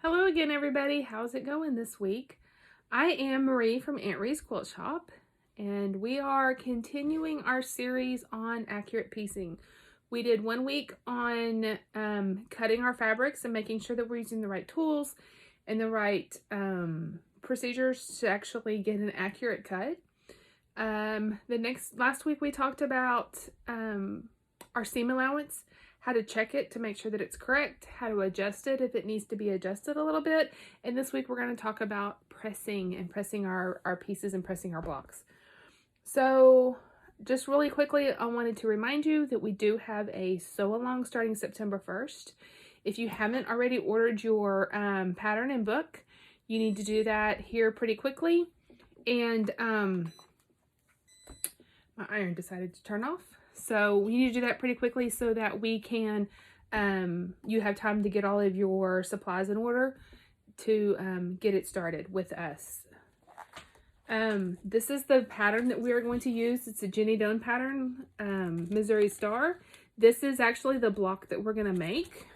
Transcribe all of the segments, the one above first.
Hello again, everybody. How's it going this week? I am Marie from Aunt Ree's Quilt Shop, and we are continuing our series on accurate piecing. We did 1 week on cutting our fabrics and making sure that we're using the right tools and the right procedures to actually get an accurate cut. Last week we talked about our seam allowance, how to check it to make sure that it's correct, how to adjust it if it needs to be adjusted a little bit. And this week we're going to talk about pressing and pressing our pieces and pressing our blocks. So just really quickly, I wanted to remind you that we do have a sew along starting September 1st. If you haven't already ordered your pattern and book, you need to do that here pretty quickly. And my iron decided to turn off. So we need to do that pretty quickly so that we can, you have time to get all of your supplies in order to get it started with us. This is the pattern that we are going to use. It's a Jenny Doan pattern, Missouri Star. This is actually the block that we're going to make.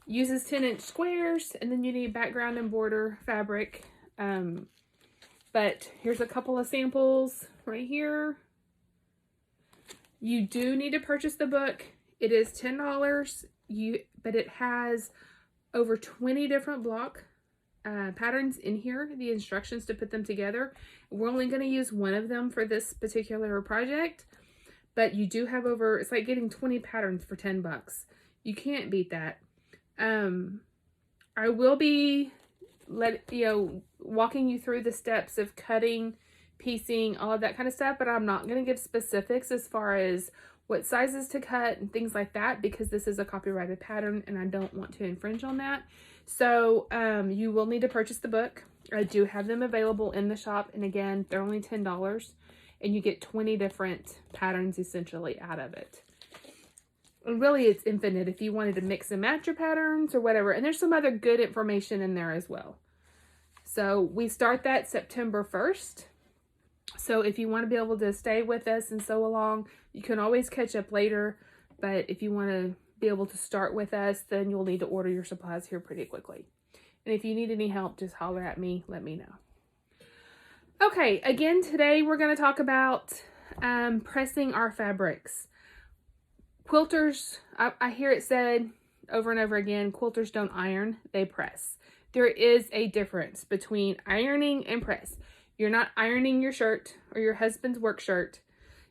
Uses 10-inch squares, and then you need background and border fabric. But here's a couple of samples right here. You do need to purchase the book. It is $10, but it has over 20 different block patterns in here, the instructions to put them together. We're only going to use one of them for this particular project, but you do have over, it's like getting 20 patterns for 10 bucks. You can't beat that. I will be walking you through the steps of cutting, piecing, all of that kind of stuff, but I'm not going to give specifics as far as what sizes to cut and things like that, because this is a copyrighted pattern and I don't want to infringe on that. So you will need to purchase the book. I do have them available in the shop, and again, they're only $10, and you get 20 different patterns essentially out of it. And really, it's infinite if you wanted to mix and match your patterns or whatever, and there's some other good information in there as well. So we start that September 1st. So if you want to be able to stay with us and sew along, you can always catch up later. But if you want to be able to start with us, then you'll need to order your supplies here pretty quickly. And if you need any help, just holler at me, let me know. Okay, again, today we're going to talk about pressing our fabrics. Quilters, I hear it said over and over again, quilters don't iron, they press. There is a difference between ironing and press. You're not ironing your shirt or your husband's work shirt.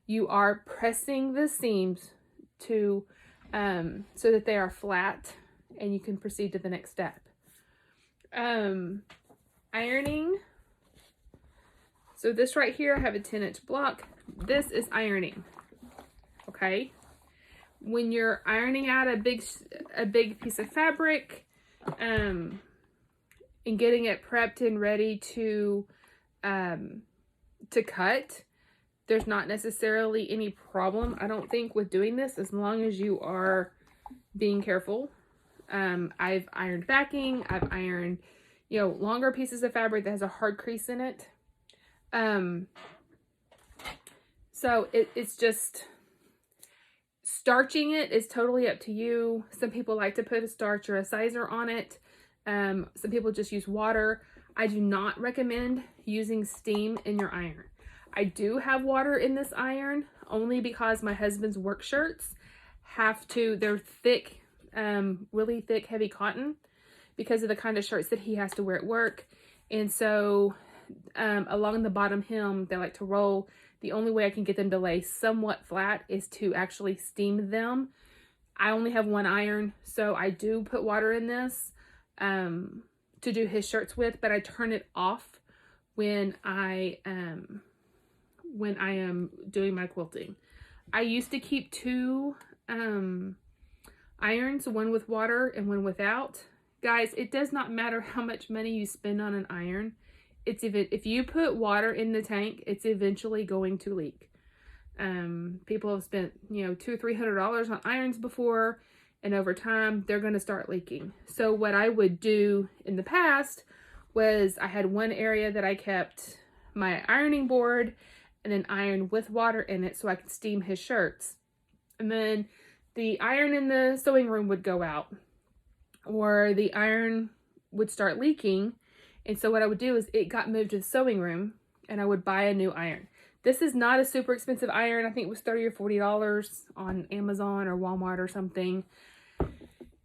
You are pressing the seams to so that they are flat and you can proceed to the next step. Ironing. So this right here, I have a 10-inch block. This is ironing. Okay. When you're ironing out a big piece of fabric, and getting it prepped and ready to cut, there's not necessarily any problem, I don't think, with doing this, as long as you are being careful. I've ironed backing, I've ironed, longer pieces of fabric that has a hard crease in it. So it's just, starching it is totally up to you. Some people like to put a starch or a sizer on it. Some people just use water. I do not recommend using steam in your iron. I do have water in this iron only because my husband's work shirts they're thick, really thick, heavy cotton because of the kind of shirts that he has to wear at work. And so along the bottom hem, they like to roll. The only way I can get them to lay somewhat flat is to actually steam them. I only have one iron, so I do put water in this to do his shirts with, but I turn it off when I am doing my quilting. I used to keep two irons, one with water and one without. Guys, it does not matter how much money you spend on an iron. If you put water in the tank, it's eventually going to leak. People have spent, $200 or $300 on irons before, and over time, they're going to start leaking. So what I would do in the past was I had one area that I kept my ironing board and then iron with water in it so I could steam his shirts. And then the iron in the sewing room would go out. or the iron would start leaking. And so what I would do is it got moved to the sewing room and I would buy a new iron. This is not a super expensive iron. I think it was $30 or $40 on Amazon or Walmart or something.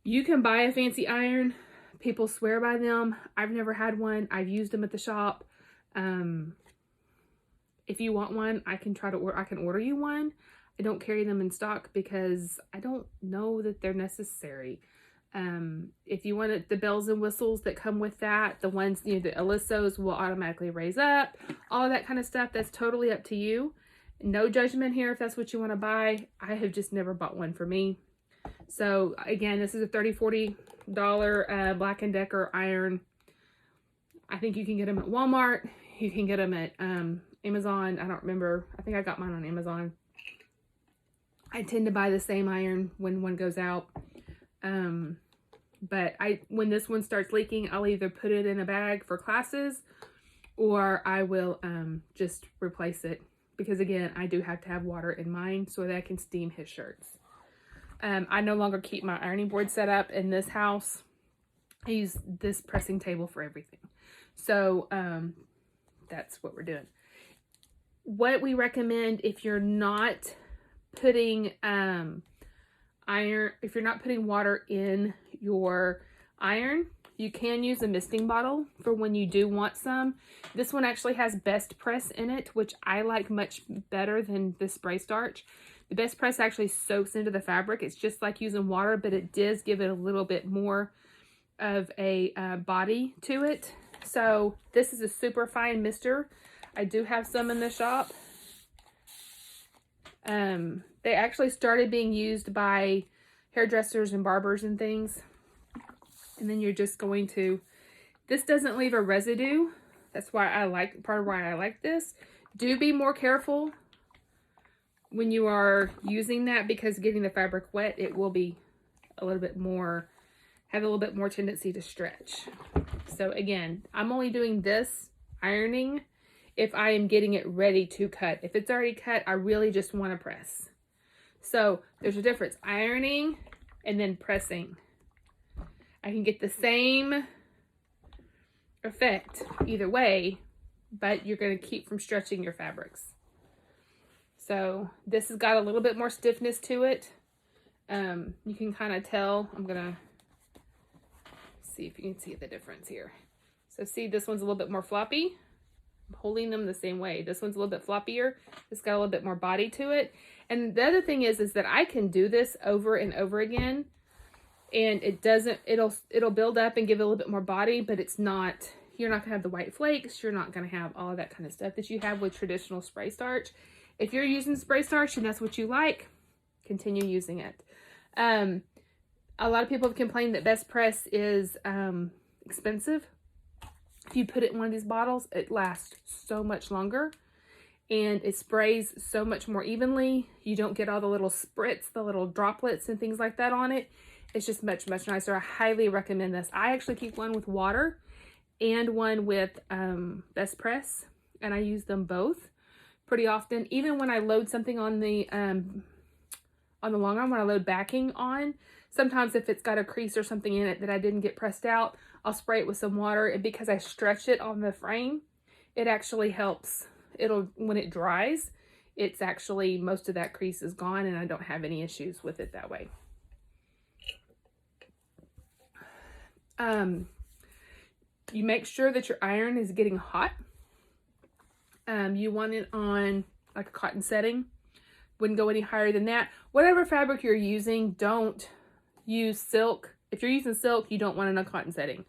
You can buy a fancy iron. People swear by them. I've never had one. I've used them at the shop. If you want one, I can order you one. I don't carry them in stock because I don't know that they're necessary. If you want the bells and whistles that come with that, the ones, the Alissos will automatically raise up, all of that kind of stuff, that's totally up to you. No judgment here if that's what you want to buy. I have just never bought one for me. So again, this is a $30, $40 Black & Decker iron. I think you can get them at Walmart. You can get them at Amazon. I don't remember. I think I got mine on Amazon. I tend to buy the same iron when one goes out. But when this one starts leaking, I'll either put it in a bag for classes or I will just replace it. Because again, I do have to have water in mine so that I can steam his shirts. I no longer keep my ironing board set up in this house. I use this pressing table for everything. So that's what we're doing. What we recommend if you're not putting if you're not putting water in your iron, you can use a misting bottle for when you do want some. This one actually has Best Press in it, which I like much better than the spray starch. The Best Press actually soaks into the fabric. It's just like using water, but it does give it a little bit more of a body to it. So this is a super fine mister. I do have some in the shop. They actually started being used by hairdressers and barbers and things. And then you're just going to, this doesn't leave a residue. That's why part of why I like this. Do be more careful when you are using that, because getting the fabric wet, it will be a little bit more, have a little bit more tendency to stretch. So again, I'm only doing this ironing if I am getting it ready to cut. If it's already cut, I really just want to press. So there's a difference, ironing and then pressing. I can get the same effect either way, but you're going to keep from stretching your fabrics. So this has got a little bit more stiffness to it. You can kind of tell. I'm going to see if you can see the difference here. So see, this one's a little bit more floppy. I'm holding them the same way. This one's a little bit floppier. It's got a little bit more body to it. And the other thing is that I can do this over and over again, and it'll build up and give it a little bit more body, but it's not, you're not gonna have the white flakes. You're not gonna have all of that kind of stuff that you have with traditional spray starch. If you're using spray starch and that's what you like, continue using it. A lot of people have complained that Best Press is expensive. If you put it in one of these bottles, it lasts so much longer and it sprays so much more evenly. You don't get all the little spritz, the little droplets and things like that on it. It's just much, much nicer. I highly recommend this. I actually keep one with water and one with Best Press, and I use them both pretty often. Even when I load something on the long arm, when I load backing on, sometimes if it's got a crease or something in it that I didn't get pressed out, I'll spray it with some water, and because I stretch it on the frame, it actually helps. When it dries, it's actually, most of that crease is gone, and I don't have any issues with it that way. You make sure that your iron is getting hot. You want it on like a cotton setting. Wouldn't go any higher than that. Whatever fabric you're using, don't use silk. If you're using silk, you don't want it on a cotton setting.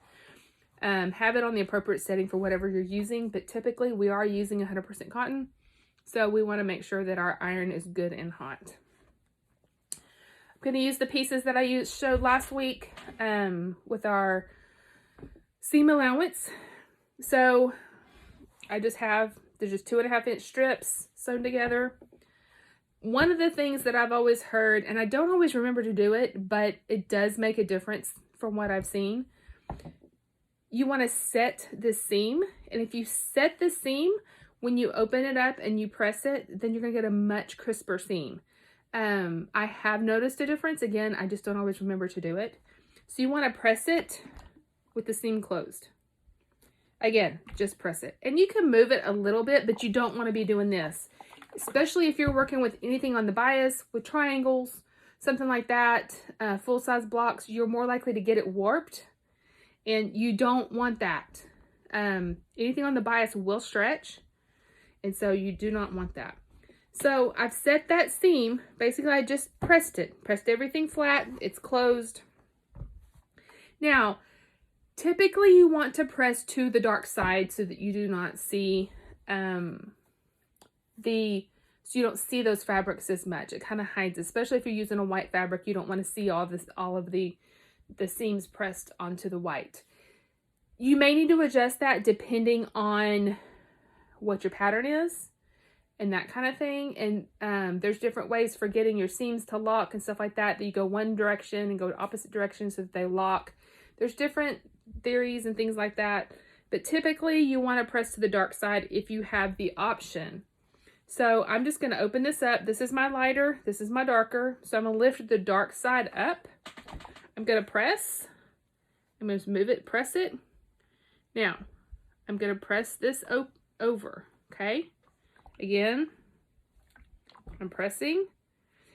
Have it on the appropriate setting for whatever you're using, but typically we are using 100% cotton, so we want to make sure that our iron is good and hot. I'm going to use the pieces that I showed last week with our seam allowance. So there's just 2.5 inch strips sewn together. One of the things that I've always heard, and I don't always remember to do it, but it does make a difference from what I've seen. You want to set the seam, and if you set the seam, when you open it up and you press it, then you're going to get a much crisper seam. I have noticed a difference. Again, I just don't always remember to do it. So you want to press it with the seam closed. Again, just press it. And you can move it a little bit, but you don't want to be doing this. Especially if you're working with anything on the bias, with triangles, something like that, full-size blocks, you're more likely to get it warped. And you don't want that. Anything on the bias will stretch. And so you do not want that. So I've set that seam. Basically, I just pressed it. Pressed everything flat. It's closed. Now, typically you want to press to the dark side so that you do not see so you don't see those fabrics as much. It kind of hides, especially if you're using a white fabric. You don't want to see all of the seams pressed onto the white. You may need to adjust that depending on what your pattern is and that kind of thing. And there's different ways for getting your seams to lock and stuff like that. That you go one direction and go the opposite direction so that they lock. There's different theories and things like that. But typically you want to press to the dark side if you have the option. So I'm just going to open this up. This is my lighter. This is my darker. So I'm going to lift the dark side up. I'm going to press. I'm going to move it, press it. Now, I'm going to press this over, okay? Again, I'm pressing.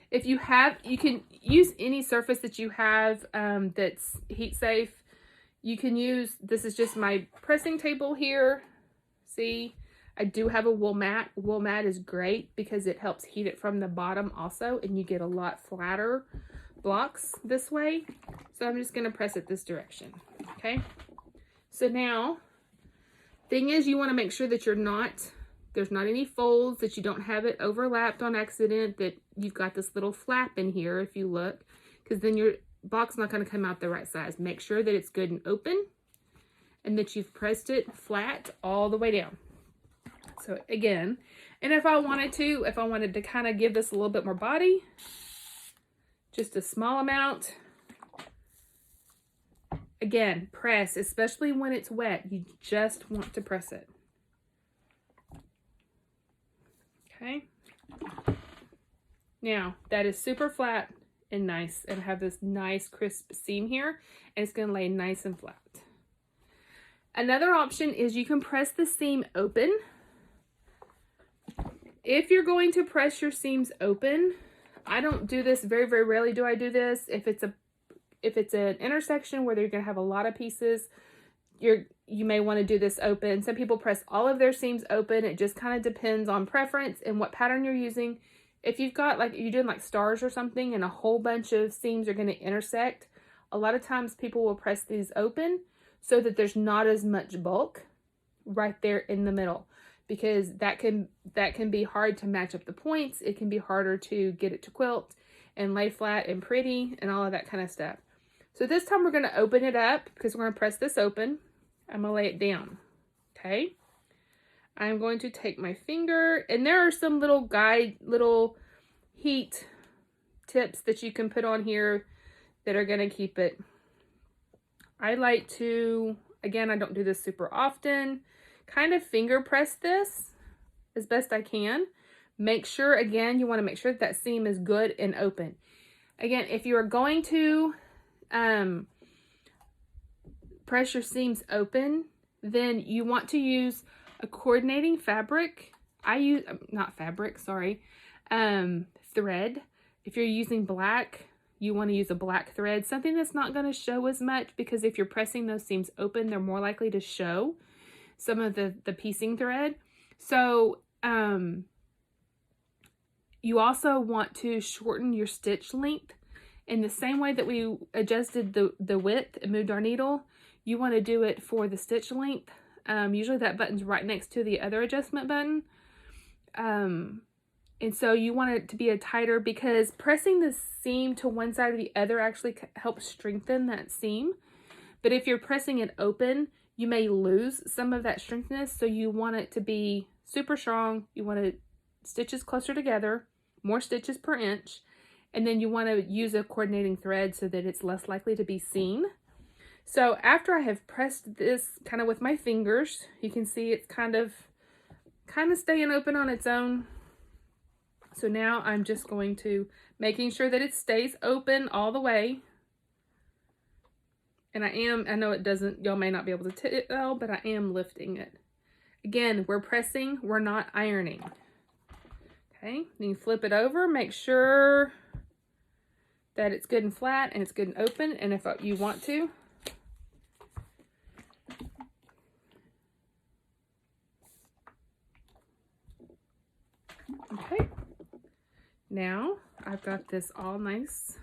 If you have, you can use any surface that you have that's heat safe. You can use, this is just my pressing table here. See, I do have a wool mat. Wool mat is great because it helps heat it from the bottom also, and you get a lot flatter blocks this way. So I'm just going to press it this direction, okay? So now, thing is, you want to make sure that there's not any folds, that you don't have it overlapped on accident, that you've got this little flap in here if you look, because then your block's not going to come out the right size. Make sure that it's good and open and that you've pressed it flat all the way down. So again, and if I wanted to kind of give this a little bit more body, just a small amount. Again, press, especially when it's wet. You just want to press it. Okay. Now, that is super flat and nice, and have this nice crisp seam here, and it's going to lay nice and flat. Another option is you can press the seam open. If you're going to press your seams open, I don't do this, very, very rarely do I do this. If it's an intersection where you're going to have a lot of pieces, you may want to do this open. Some people press all of their seams open. It just kind of depends on preference and what pattern you're using. If you've got, like, you're doing like stars or something and a whole bunch of seams are going to intersect, a lot of times people will press these open so that there's not as much bulk right there in the middle, because that can be hard to match up the points. It can be harder to get it to quilt and lay flat and pretty and all of that kind of stuff. So this time we're going to open it up because we're going to press this open. I'm going to lay it down. Okay. I'm going to take my finger, and there are some little heat tips that you can put on here that are going to keep it. I like to, again, I don't do this super often, kind of finger press this as best I can. Make sure, again, you want to make sure that seam is good and open. Again, if you are going to press your seams open, then you want to use a coordinating fabric. Thread. If you're using black, you want to use a black thread, something that's not going to show as much, because if you're pressing those seams open, they're more likely to show some of the piecing thread. So you also want to shorten your stitch length. In the same way that we adjusted the width and moved our needle, you want to do it for the stitch length. Usually that button's right next to the other adjustment button. And so you want it to be a tighter, because pressing the seam to one side or the other actually helps strengthen that seam. But if you're pressing it open, you may lose some of that strengthness. So you want it to be super strong. You want it stitches closer together, more stitches per inch. And then you want to use a coordinating thread so that it's less likely to be seen. So after I have pressed this kind of with my fingers, you can see it's kind of staying open on its own. So now I'm just going to, making sure that it stays open all the way. And I know it doesn't, y'all may not be able to tell, but I am lifting it. Again, we're pressing, we're not ironing. Okay, then you flip it over, make sure that it's good and flat and it's good and open. And if you want to, okay, now I've got this all nice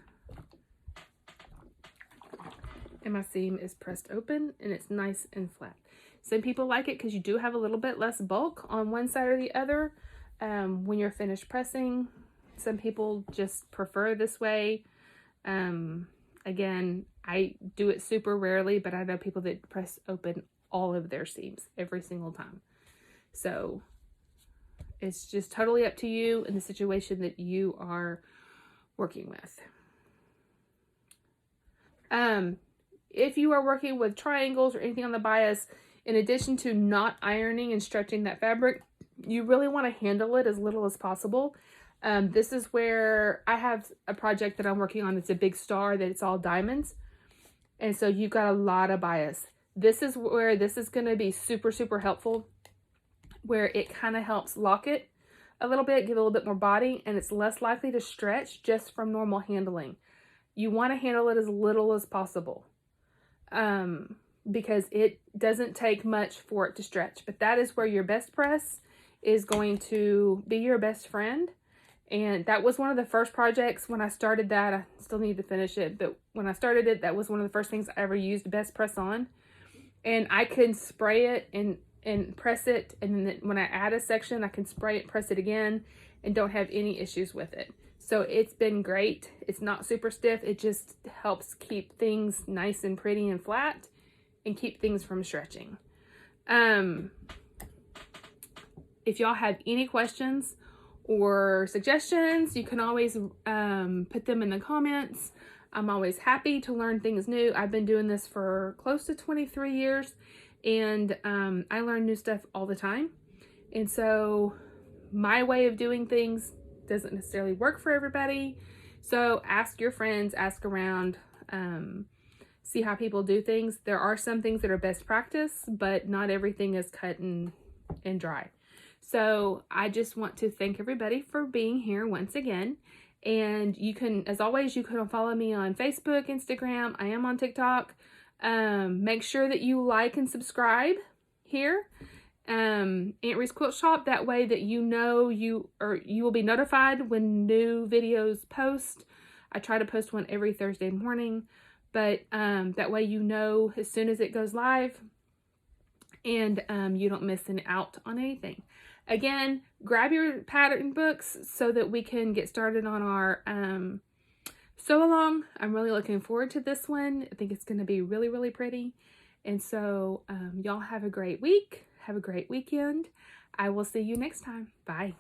and my seam is pressed open and it's nice and flat. Some people like it because you do have a little bit less bulk on one side or the other when you're finished pressing. Some people just prefer this way. Again, I do it super rarely, but I know people that press open all of their seams every single time. So it's just totally up to you and the situation that you are working with. If you are working with triangles or anything on the bias, in addition to not ironing and stretching that fabric, you really want to handle it as little as possible. This is where I have a project that I'm working on. It's a big star that it's all diamonds. And so you've got a lot of bias. This is where this is going to be super, super helpful, where it kind of helps lock it a little bit, give it a little bit more body, and it's less likely to stretch just from normal handling. You want to handle it as little as possible. Because it doesn't take much for it to stretch, but that is where your best press is going to be your best friend. And that was one of the first projects when I started that. I still need to finish it, but when I started it, that was one of the first things I ever used best press on. And I can spray it and press it, and then when I add a section, I can spray it, press it again, and don't have any issues with it. So it's been great. It's not super stiff. It just helps keep things nice and pretty and flat and keep things from stretching. If y'all have any questions or suggestions, you can always put them in the comments. I'm always happy to learn things new. I've been doing this for close to 23 years, and I learn new stuff all the time. And so my way of doing things doesn't necessarily work for everybody. So ask your friends, ask around, see how people do things. There are some things that are best practice, but not everything is cut and dry. So I just want to thank everybody for being here once again. And you can, as always, you can follow me on Facebook, Instagram. I am on TikTok. Make sure that you like and subscribe here. Aunt Ree's Quilt Shop, that way that you know you will be notified when new videos post. I try to post one every Thursday morning, but that way you know as soon as it goes live, and you don't miss out on anything. Again, grab your pattern books so that we can get started on our sew along. I'm really looking forward to this one. I think it's going to be really, really pretty. And so y'all have a great week. Have a great weekend. I will see you next time. Bye.